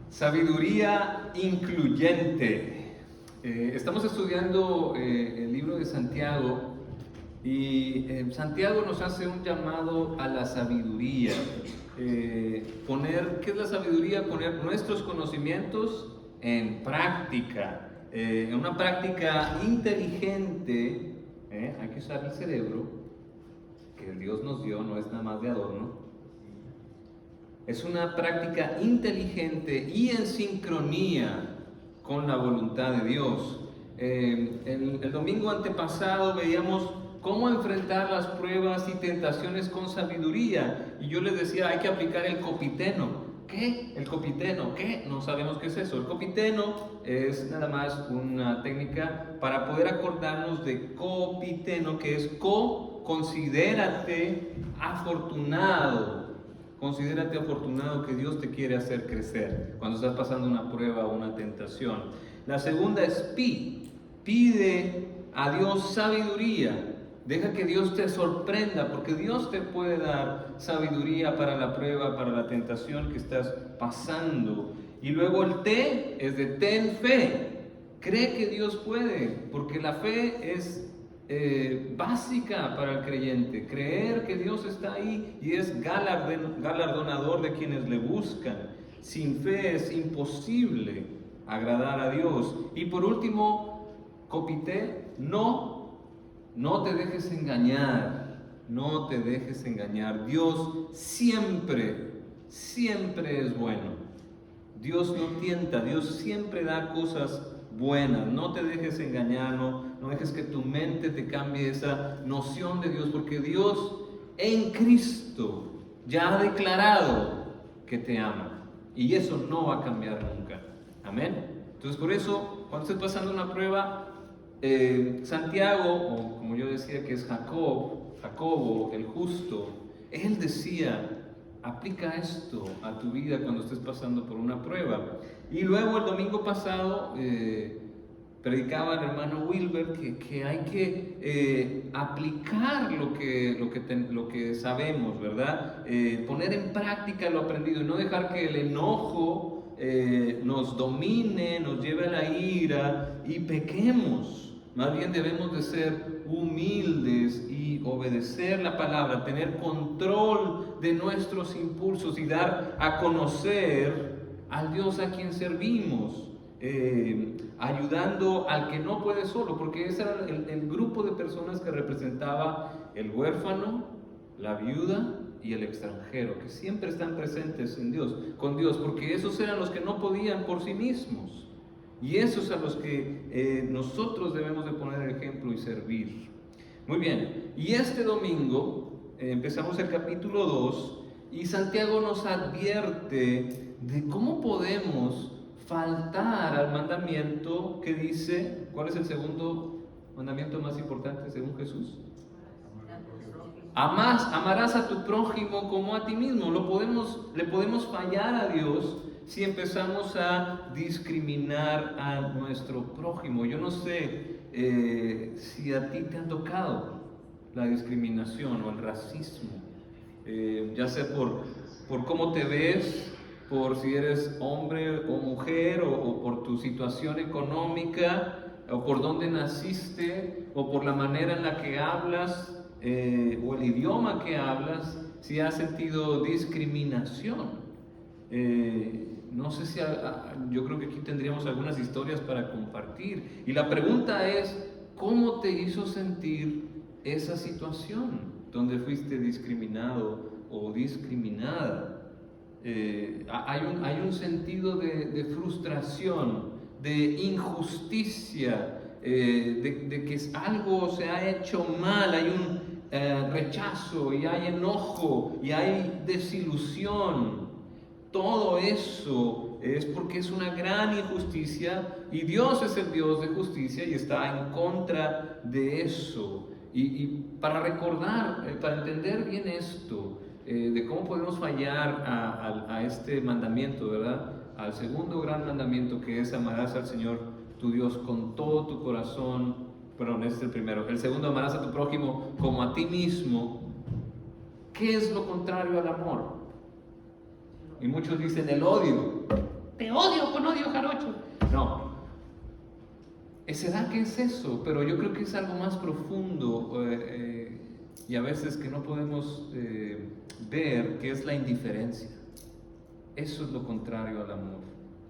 Sabiduría incluyente. Estamos estudiando el libro de Santiago y Santiago nos hace un llamado a la sabiduría. ¿Qué es la sabiduría? Poner nuestros conocimientos en práctica, en una práctica inteligente. Hay que usar el cerebro que Dios nos dio, no es nada más de adorno. Es una práctica inteligente y en sincronía con la voluntad de Dios. El domingo antepasado veíamos cómo enfrentar las pruebas y tentaciones con sabiduría. Y yo les decía, hay que aplicar el copiteno. ¿Qué? ¿El copiteno? ¿Qué? No sabemos qué es eso. El copiteno es nada más una técnica para poder acordarnos de copiteno, que es considérate afortunado. Considérate afortunado que Dios te quiere hacer crecer cuando estás pasando una prueba o una tentación. La segunda es pide a Dios sabiduría. Deja que Dios te sorprenda, porque Dios te puede dar sabiduría para la prueba, para la tentación que estás pasando. Y luego el T es de ten fe. Cree que Dios puede, porque la fe es básica para el creyente. Creer que Dios está ahí y es galardonador de quienes le buscan. Sin fe es imposible agradar a Dios. Y por último, copité, no te dejes engañar. No te dejes engañar. Dios siempre es bueno. Dios no tienta, Dios siempre da cosas buenas. No te dejes engañar, no dejes que tu mente te cambie esa noción de Dios, porque Dios en Cristo ya ha declarado que te ama y eso no va a cambiar nunca. Amén. Entonces, por eso, cuando estés pasando una prueba, Santiago, o como yo decía que es Jacobo, el justo, él decía: aplica esto a tu vida cuando estés pasando por una prueba. Y luego el domingo pasado predicaba el hermano Wilber que hay que aplicar lo que sabemos, ¿verdad? Poner en práctica lo aprendido y no dejar que el enojo nos domine, nos lleve a la ira y pequemos. Más bien debemos de ser humildes y obedecer la palabra, tener control de nuestros impulsos y dar a conocer al Dios a quien servimos, ayudando al que no puede solo, porque ese era el grupo de personas que representaba el huérfano, la viuda y el extranjero, que siempre están presentes con Dios, porque esos eran los que no podían por sí mismos. Y esos a los que nosotros debemos de poner el ejemplo y servir. Muy bien, y este domingo empezamos el capítulo 2 y Santiago nos advierte de cómo podemos faltar al mandamiento que dice, ¿cuál es el segundo mandamiento más importante según Jesús? Amarás a tu prójimo como a ti mismo. Le podemos fallar a Dios si empezamos a discriminar a nuestro prójimo. Yo no sé si a ti te ha tocado la discriminación o el racismo, ya sea por cómo te ves, por si eres hombre o mujer, o por tu situación económica, o por dónde naciste, o por la manera en la que hablas, o el idioma que hablas, si has sentido discriminación. No sé si yo creo que aquí tendríamos algunas historias para compartir. Y la pregunta es, ¿cómo te hizo sentir esa situación donde fuiste discriminado o discriminada? Hay un sentido de frustración, de injusticia, de que algo se ha hecho mal, hay un rechazo y hay enojo y hay desilusión. Todo eso es porque es una gran injusticia y Dios es el Dios de justicia y está en contra de eso. Y para recordar, para entender bien esto, de cómo podemos fallar a este mandamiento, ¿verdad? Al segundo gran mandamiento, que es amarás al Señor tu Dios con todo tu corazón. Perdón, este es el primero. El segundo, amarás a tu prójimo como a ti mismo. ¿Qué es lo contrario al amor? Y muchos dicen el odio. te odio con odio jarocho. No. ¿Será que es eso? Pero yo creo que es algo más profundo y a veces que no podemos ver, que es la indiferencia. Eso es lo contrario al amor.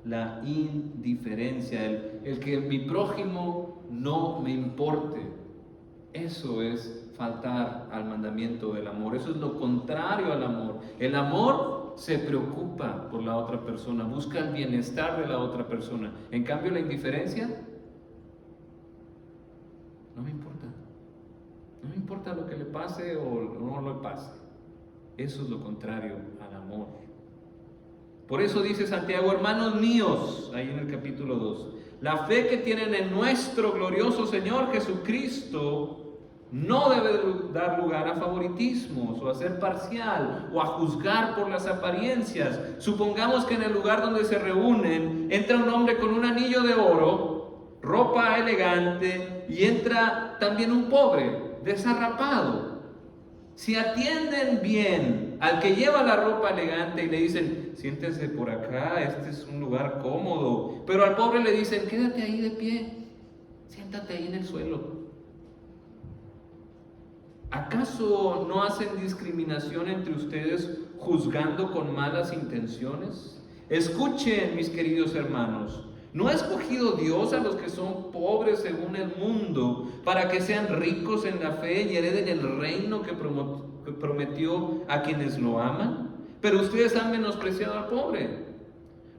La indiferencia, el que mi prójimo no me importe. Eso es faltar al mandamiento del amor. Eso es lo contrario al amor. El amor se preocupa por la otra persona, busca el bienestar de la otra persona. En cambio, la indiferencia, no me importa. No me importa lo que le pase o no le pase. Eso es lo contrario al amor. Por eso dice Santiago, hermanos míos, ahí en el capítulo 2, la fe que tienen en nuestro glorioso Señor Jesucristo no debe dar lugar a favoritismos o a ser parcial o a juzgar por las apariencias. Supongamos que en el lugar donde se reúnen entra un hombre con un anillo de oro, ropa elegante, y entra también un pobre, desarrapado. Si atienden bien al que lleva la ropa elegante y le dicen, siéntese por acá, este es un lugar cómodo, pero al pobre le dicen, quédate ahí de pie, siéntate ahí en el suelo. ¿Acaso no hacen discriminación entre ustedes juzgando con malas intenciones? Escuchen, mis queridos hermanos, ¿no ha escogido Dios a los que son pobres según el mundo para que sean ricos en la fe y hereden el reino que prometió a quienes lo aman? Pero ustedes han menospreciado al pobre.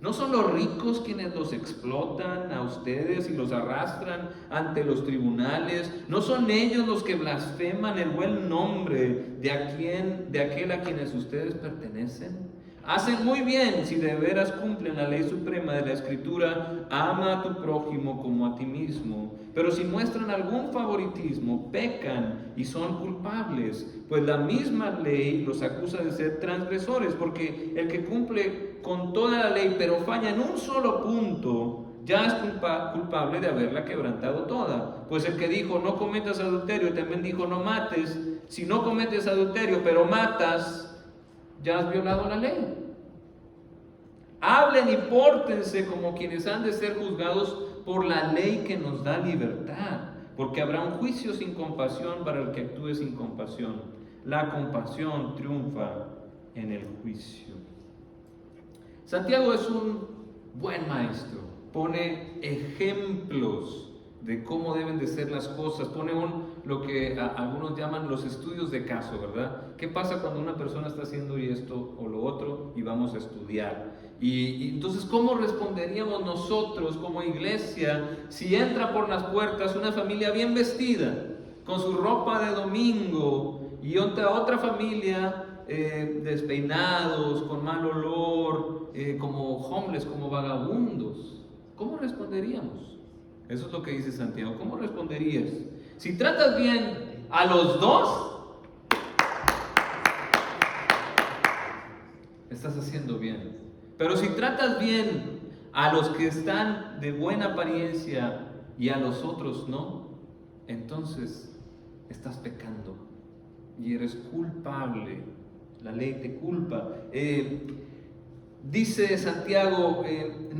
¿No son los ricos quienes los explotan a ustedes y los arrastran ante los tribunales? ¿No son ellos los que blasfeman el buen nombre de aquel a quienes ustedes pertenecen? Hacen muy bien si de veras cumplen la ley suprema de la Escritura, ama a tu prójimo como a ti mismo. Pero si muestran algún favoritismo, pecan y son culpables, pues la misma ley los acusa de ser transgresores, porque el que cumple con toda la ley pero falla en un solo punto, ya es culpable de haberla quebrantado toda. Pues el que dijo no cometas adulterio también dijo no mates. Si no cometes adulterio pero matas, ya has violado la ley. Hablen y pórtense como quienes han de ser juzgados por la ley que nos da libertad, porque habrá un juicio sin compasión para el que actúe sin compasión. La compasión triunfa en el juicio. Santiago es un buen maestro, pone ejemplos de cómo deben de ser las cosas, pone lo que algunos llaman los estudios de caso, ¿verdad? ¿Qué pasa cuando una persona está haciendo esto o lo otro y vamos a estudiar? Y entonces, ¿cómo responderíamos nosotros como iglesia si entra por las puertas una familia bien vestida, con su ropa de domingo, y otra familia despeinados, con mal olor, como homeless, como vagabundos? ¿Cómo responderíamos? Eso es lo que dice Santiago. ¿Cómo responderías? Si tratas bien a los dos, estás haciendo bien. Pero si tratas bien a los que están de buena apariencia y a los otros no, entonces estás pecando y eres culpable. La ley te culpa. Dice Santiago,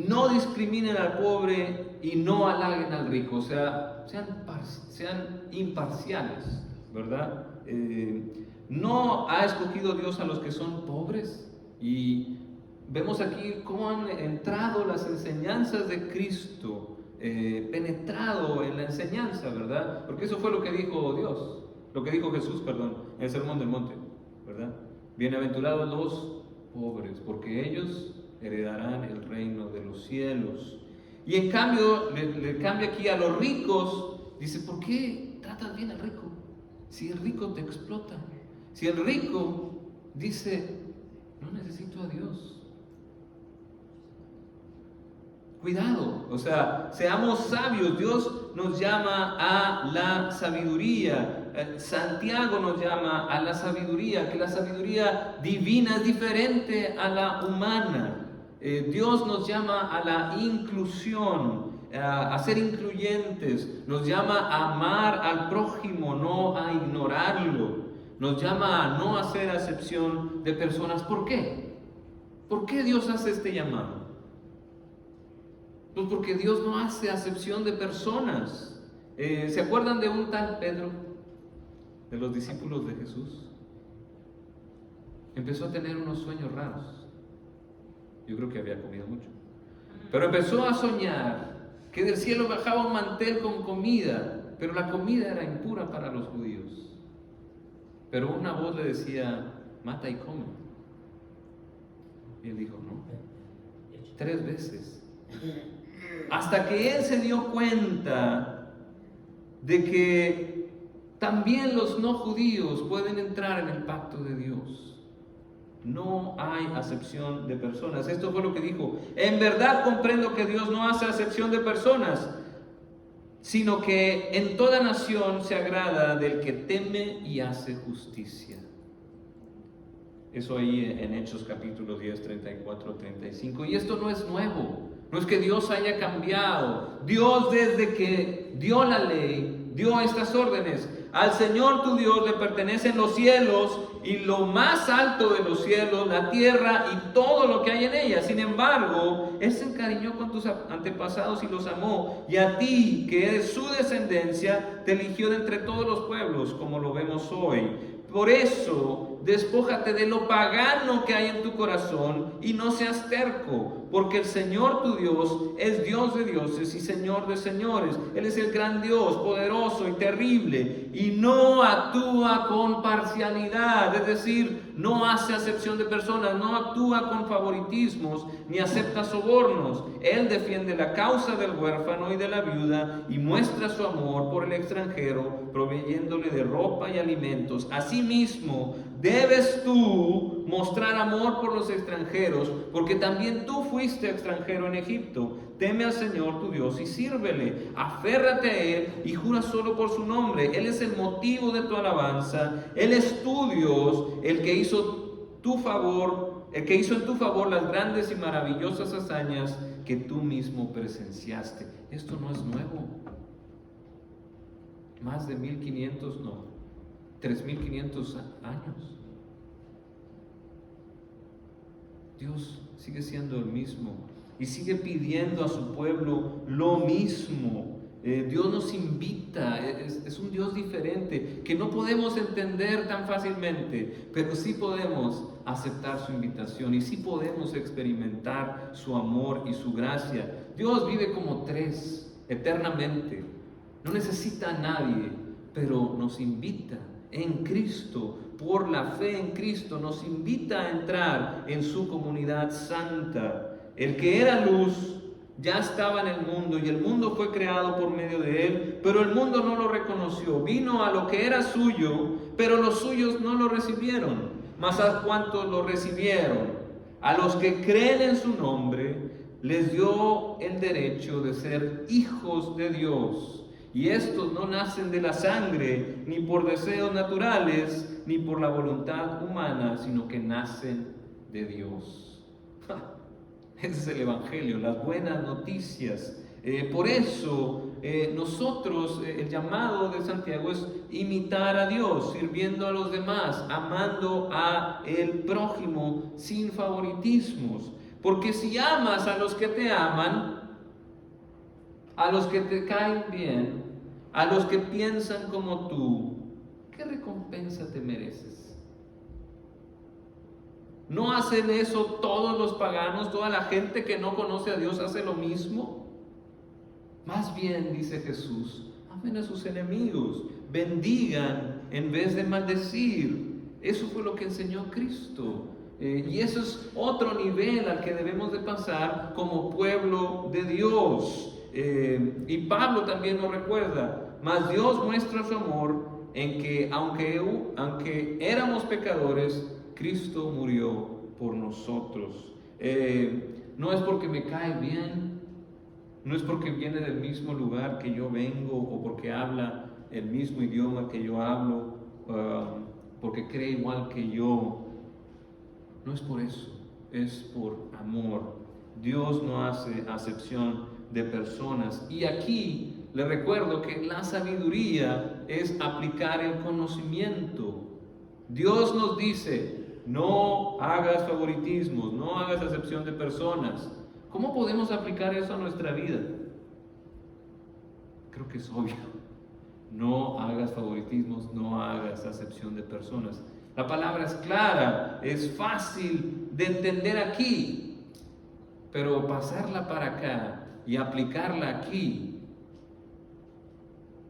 no discriminen al pobre y no halaguen al rico. O sea, sean imparciales, ¿verdad? No ha escogido Dios a los que son pobres. Y vemos aquí cómo han entrado las enseñanzas de Cristo, penetrado en la enseñanza, ¿verdad? Porque eso fue lo que dijo Jesús, en el Sermón del Monte, ¿verdad? Bienaventurados los pobres, porque ellos heredarán el reino de los cielos. Y en cambio, le cambia aquí a los ricos, dice, ¿por qué tratas bien al rico? Si el rico te explota, si el rico dice, no necesito a Dios. Cuidado, o sea, seamos sabios. Dios nos llama a la sabiduría. Santiago nos llama a la sabiduría, que la sabiduría divina es diferente a la humana. Dios nos llama a la inclusión, a ser incluyentes. Nos llama a amar al prójimo, no a ignorarlo. Nos llama a no hacer acepción de personas. ¿Por qué? ¿Por qué Dios hace este llamado? Pues porque Dios no hace acepción de personas. ¿Se acuerdan de un tal Pedro, de los discípulos de Jesús? Empezó a tener unos sueños raros. Yo creo que había comido mucho. Pero empezó a soñar que del cielo bajaba un mantel con comida, pero la comida era impura para los judíos. Pero una voz le decía, mata y come. Y él dijo, no, 3 veces. Hasta que él se dio cuenta de que también los no judíos pueden entrar en el pacto de Dios. No hay acepción de personas. Esto fue lo que dijo. En verdad comprendo que Dios no hace acepción de personas, sino que en toda nación se agrada del que teme y hace justicia. Eso ahí en Hechos capítulo 10, 34, 35. Y esto no es nuevo. No es que Dios haya cambiado. Dios, desde que dio la ley, dio estas órdenes. Al Señor tu Dios le pertenecen los cielos y lo más alto de los cielos, la tierra y todo lo que hay en ella. Sin embargo, Él se encariñó con tus antepasados y los amó. Y a ti, que eres su descendencia, te eligió de entre todos los pueblos, como lo vemos hoy. Por eso, despójate de lo pagano que hay en tu corazón y no seas terco, porque el Señor tu Dios es Dios de dioses y Señor de señores. Él es el gran Dios, poderoso y terrible, y no actúa con parcialidad, es decir, no hace acepción de personas, no actúa con favoritismos, ni acepta sobornos. Él defiende la causa del huérfano y de la viuda y muestra su amor por el extranjero, proveyéndole de ropa y alimentos. Asimismo, debes tú mostrar amor por los extranjeros, porque también tú fuiste extranjero en Egipto. Teme al Señor tu Dios y sírvele. Aférrate a Él y jura solo por su nombre. Él es el motivo de tu alabanza. Él es tu Dios, el que hizo en tu favor las grandes y maravillosas hazañas que tú mismo presenciaste. Esto no es nuevo. Más de 3.500 años. Dios sigue siendo el mismo y sigue pidiendo a su pueblo lo mismo. Dios nos invita, es un Dios diferente que no podemos entender tan fácilmente, pero sí podemos aceptar su invitación y sí podemos experimentar su amor y su gracia. Dios vive como 3 eternamente, no necesita a nadie, pero nos invita en Cristo, por la fe en Cristo, nos invita a entrar en su comunidad santa. El que era luz ya estaba en el mundo y el mundo fue creado por medio de él, pero el mundo no lo reconoció. Vino a lo que era suyo, pero los suyos no lo recibieron. Mas a cuantos lo recibieron, a los que creen en su nombre, les dio el derecho de ser hijos de Dios. Y estos no nacen de la sangre, ni por deseos naturales, ni por la voluntad humana, sino que nacen de Dios. Ese es el Evangelio, las buenas noticias. Por eso nosotros, el llamado de Santiago es imitar a Dios, sirviendo a los demás, amando a el prójimo sin favoritismos. Porque si amas a los que te aman, a los que te caen bien, a los que piensan como tú, ¿qué recompensa te mereces? ¿No hacen eso todos los paganos? ¿Toda la gente que no conoce a Dios hace lo mismo? Más bien, dice Jesús, amen a sus enemigos, bendigan en vez de maldecir. Eso fue lo que enseñó Cristo. Y eso es otro nivel al que debemos de pasar como pueblo de Dios. Y Pablo también nos recuerda, mas Dios muestra su amor en que aunque éramos pecadores, Cristo murió por nosotros. No es porque me cae bien, no es porque viene del mismo lugar que yo vengo o porque habla el mismo idioma que yo hablo, porque cree igual que yo. No es por eso, es por amor. Dios no hace acepción de personas. Y aquí le recuerdo que la sabiduría es aplicar el conocimiento. Dios nos dice, no hagas favoritismos, no hagas acepción de personas. ¿Cómo podemos aplicar eso a nuestra vida? Creo que es obvio. No hagas favoritismos, no hagas acepción de personas. La palabra es clara, es fácil de entender aquí, pero pasarla para acá y aplicarla aquí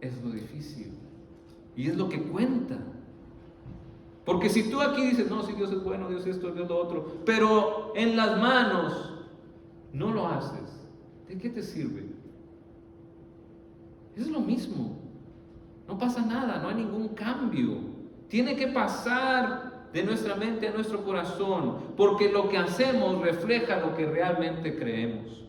es lo difícil y es lo que cuenta. Porque si tú aquí dices, no, si Dios es bueno, Dios esto, Dios lo otro, pero en las manos no lo haces, ¿de qué te sirve? Es lo mismo. No pasa nada, no hay ningún cambio. Tiene que pasar de nuestra mente a nuestro corazón, porque lo que hacemos refleja lo que realmente creemos.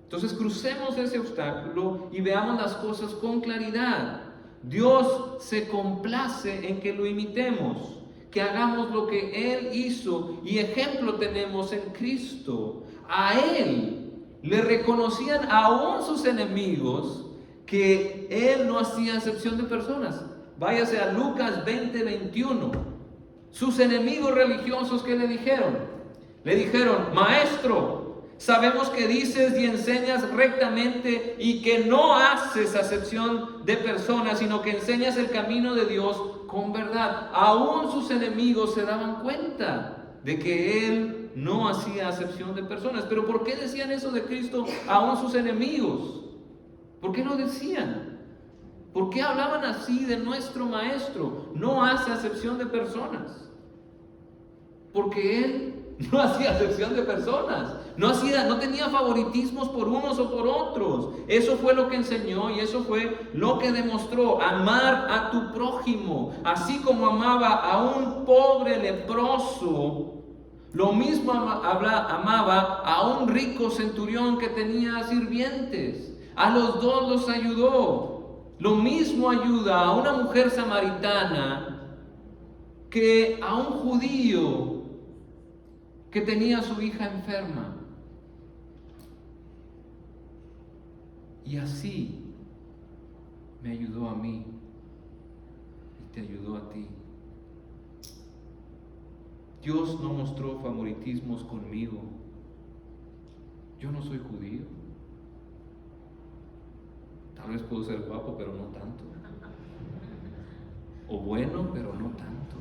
Entonces crucemos ese obstáculo y veamos las cosas con claridad. Dios se complace en que lo imitemos, que hagamos lo que Él hizo, y ejemplo tenemos en Cristo. A Él le reconocían aún sus enemigos que Él no hacía acepción de personas. Váyase a Lucas 20:21. Sus enemigos religiosos, ¿qué le dijeron? Le dijeron, maestro, sabemos que dices y enseñas rectamente y que no haces acepción de personas, sino que enseñas el camino de Dios con verdad. Aún sus enemigos se daban cuenta de que Él no hacía acepción de personas. Pero ¿por qué decían eso de Cristo aún sus enemigos? ¿Por qué no decían? ¿Por qué hablaban así de nuestro maestro? No hace acepción de personas. Porque Él no hacía acepción de personas. No tenía favoritismos por unos o por otros. Eso fue lo que enseñó y eso fue lo que demostró. Amar a tu prójimo. Así como amaba a un pobre leproso, lo mismo amaba a un rico centurión que tenía sirvientes. A los dos los ayudó. Lo mismo ayuda a una mujer samaritana que a un judío que tenía a su hija enferma. Y así me ayudó a mí y te ayudó a ti. Dios no mostró favoritismos conmigo. Yo no soy judío. Tal vez puedo ser guapo, pero no tanto. O bueno, pero no tanto.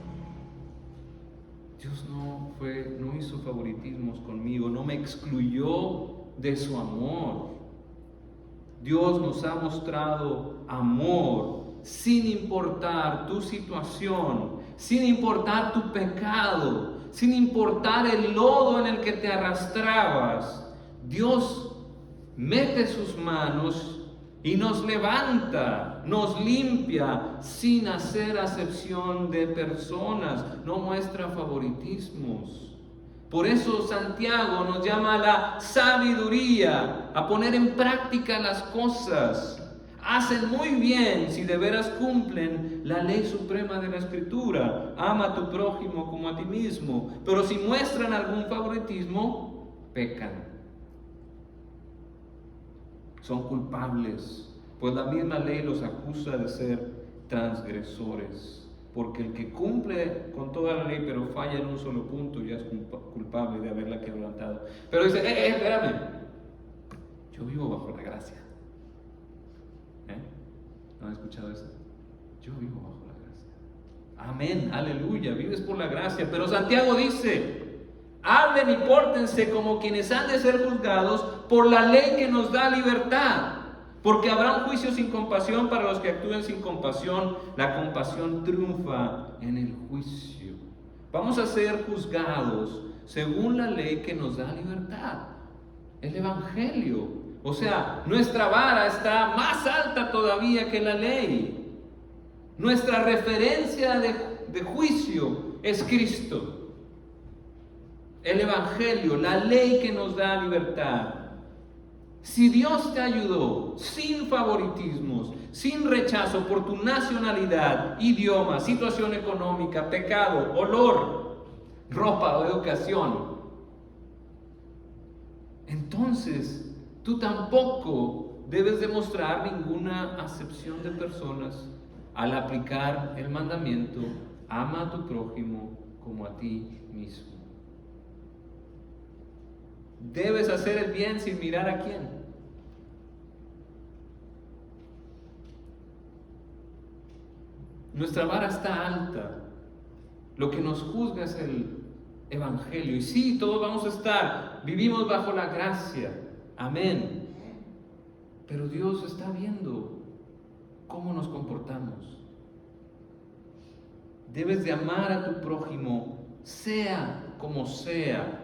Dios no hizo favoritismos conmigo, no me excluyó de su amor. Dios nos ha mostrado amor sin importar tu situación, sin importar tu pecado, sin importar el lodo en el que te arrastrabas. Dios mete sus manos y nos levanta, nos limpia, sin hacer acepción de personas. No muestra favoritismos. Por eso Santiago nos llama a la sabiduría, a poner en práctica las cosas. Hacen muy bien si de veras cumplen la ley suprema de la Escritura. Ama a tu prójimo como a ti mismo. Pero si muestran algún favoritismo, pecan. Son culpables, pues la misma ley los acusa de ser transgresores, porque el que cumple con toda la ley pero falla en un solo punto ya es culpable de haberla quebrantado. Pero dice, espérame, yo vivo bajo la gracia. ¿No han escuchado eso? Yo vivo bajo la gracia. Amén, aleluya, vives por la gracia. Pero Santiago dice, hablen y pórtense como quienes han de ser juzgados por la ley que nos da libertad, porque habrá un juicio sin compasión para los que actúen sin compasión. La compasión triunfa en el juicio. Vamos a ser juzgados según la ley que nos da libertad, el Evangelio. O sea, nuestra vara está más alta todavía que la ley. Nuestra referencia de juicio es Cristo. El Evangelio, la ley que nos da libertad. Si Dios te ayudó sin favoritismos, sin rechazo por tu nacionalidad, idioma, situación económica, pecado, olor, ropa o educación, entonces tú tampoco debes demostrar ninguna acepción de personas al aplicar el mandamiento: ama a tu prójimo como a ti mismo. Debes hacer el bien sin mirar a quién. Nuestra vara está alta. Lo que nos juzga es el Evangelio. Y sí, todos vamos a estar, vivimos bajo la gracia. Amén. Pero Dios está viendo cómo nos comportamos. Debes de amar a tu prójimo, sea como sea.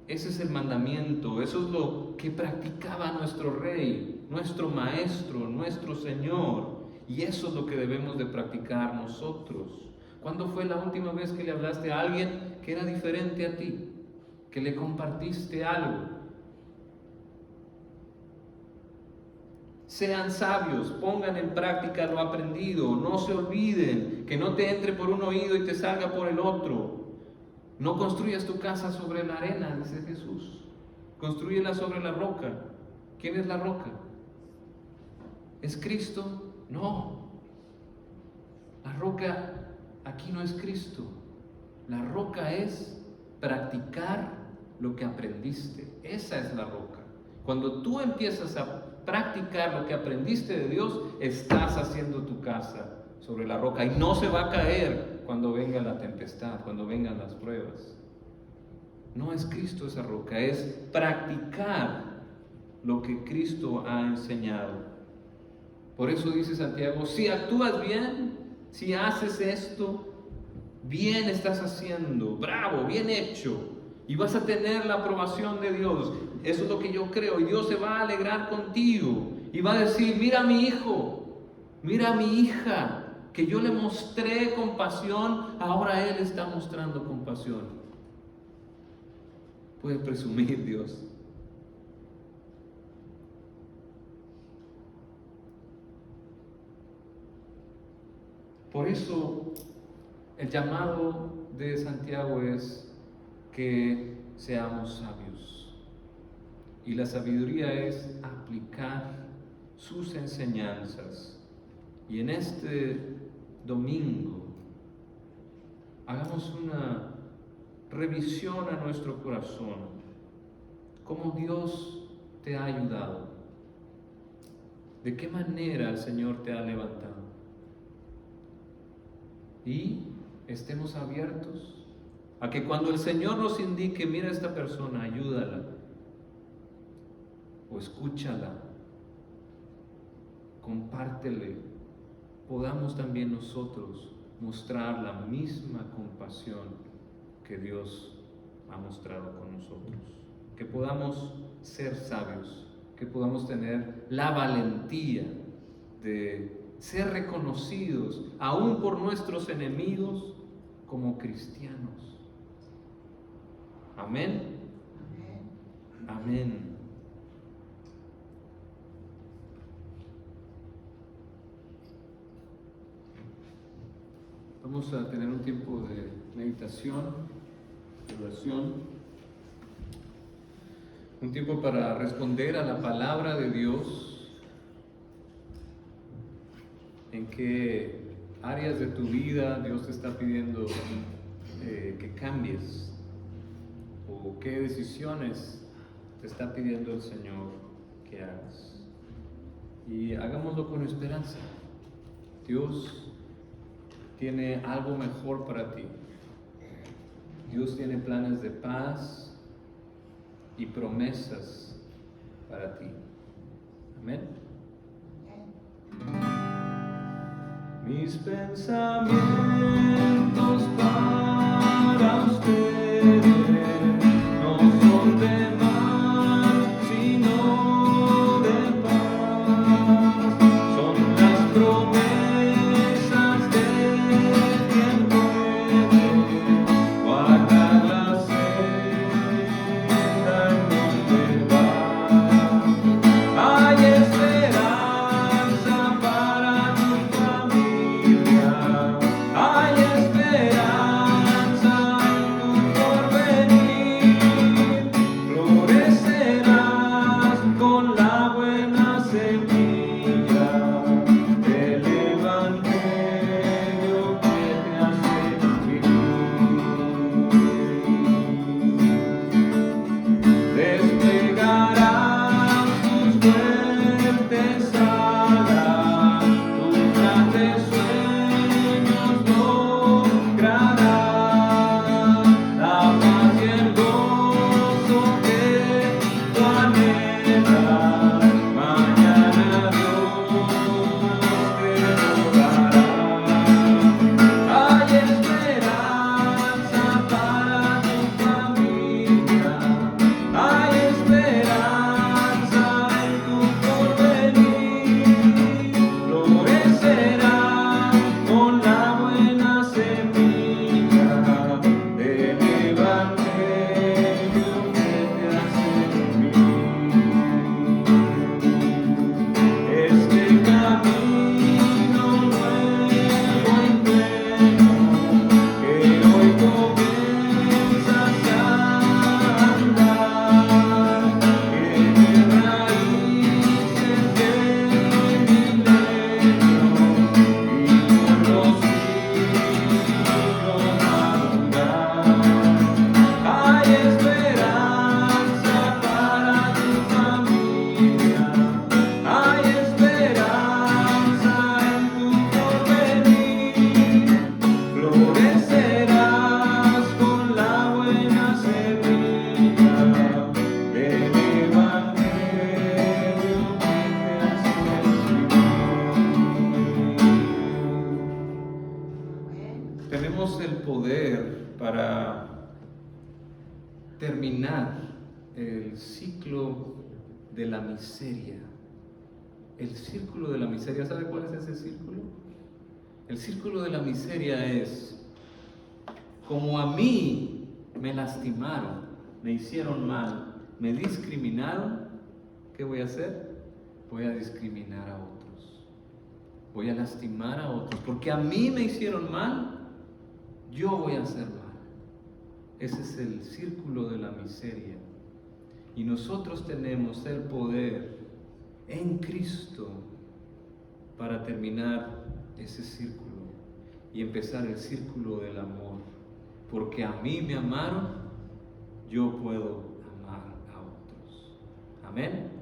Ese es el mandamiento, eso es lo que practicaba nuestro Rey, nuestro Maestro, nuestro Señor. Y eso es lo que debemos de practicar nosotros. ¿Cuándo fue la última vez que le hablaste a alguien que era diferente a ti? Que le compartiste algo. Sean sabios, pongan en práctica lo aprendido, no se olviden, que no te entre por un oído y te salga por el otro. No construyas tu casa sobre la arena, dice Jesús. Constrúyela sobre la roca. ¿Quién es la roca? ¿Es Cristo? No. La roca aquí no es Cristo. La roca es practicar lo que aprendiste. Esa es la roca. Cuando tú empiezas a practicar lo que aprendiste de Dios, estás haciendo tu casa sobre la roca y no se va a caer cuando venga la tempestad, cuando vengan las pruebas. No es Cristo esa roca, es practicar lo que Cristo ha enseñado. Por eso dice Santiago, si actúas bien, si haces esto, bien estás haciendo, bravo, bien hecho, y vas a tener la aprobación de Dios. Eso es lo que yo creo, y Dios se va a alegrar contigo y va a decir, mira a mi hijo, mira a mi hija, que yo le mostré compasión, ahora Él está mostrando compasión. Puede presumir Dios. Por eso el llamado de Santiago es que seamos sabios. Y la sabiduría es aplicar sus enseñanzas. Y en este domingo hagamos una revisión a nuestro corazón. ¿Cómo Dios te ha ayudado? ¿De qué manera el Señor te ha levantado? Y estemos abiertos a que cuando el Señor nos indique, mira a esta persona, ayúdala o escúchala, compártele, podamos también nosotros mostrar la misma compasión que Dios ha mostrado con nosotros. Que podamos ser sabios, que podamos tener la valentía de ser reconocidos, aún por nuestros enemigos, como cristianos. Amén. Amén. Vamos a tener un tiempo de meditación, de oración, un tiempo para responder a la palabra de Dios. ¿En qué áreas de tu vida Dios te está pidiendo que cambies? ¿O qué decisiones te está pidiendo el Señor que hagas? Y hagámoslo con esperanza. Dios tiene algo mejor para ti. Dios tiene planes de paz y promesas para ti. Amén. Mis pensamientos para ustedes no son de mal, sino de paz. Son las promesas de quien puede guardar la senda en donde va. Hay esperanza para tu familia. Hay esperanza. terminar el ciclo de la miseria. El círculo de la miseria, ¿sabe cuál es ese círculo? El círculo de la miseria es, como a mí me lastimaron, me hicieron mal, me discriminaron, ¿qué voy a hacer? Voy a discriminar a otros. Voy a lastimar a otros. Porque a mí me hicieron mal, yo voy a hacer mal. Ese es el círculo de la miseria. Y nosotros tenemos el poder en Cristo para terminar ese círculo y empezar el círculo del amor. Porque a mí me amaron, yo puedo amar a otros. Amén.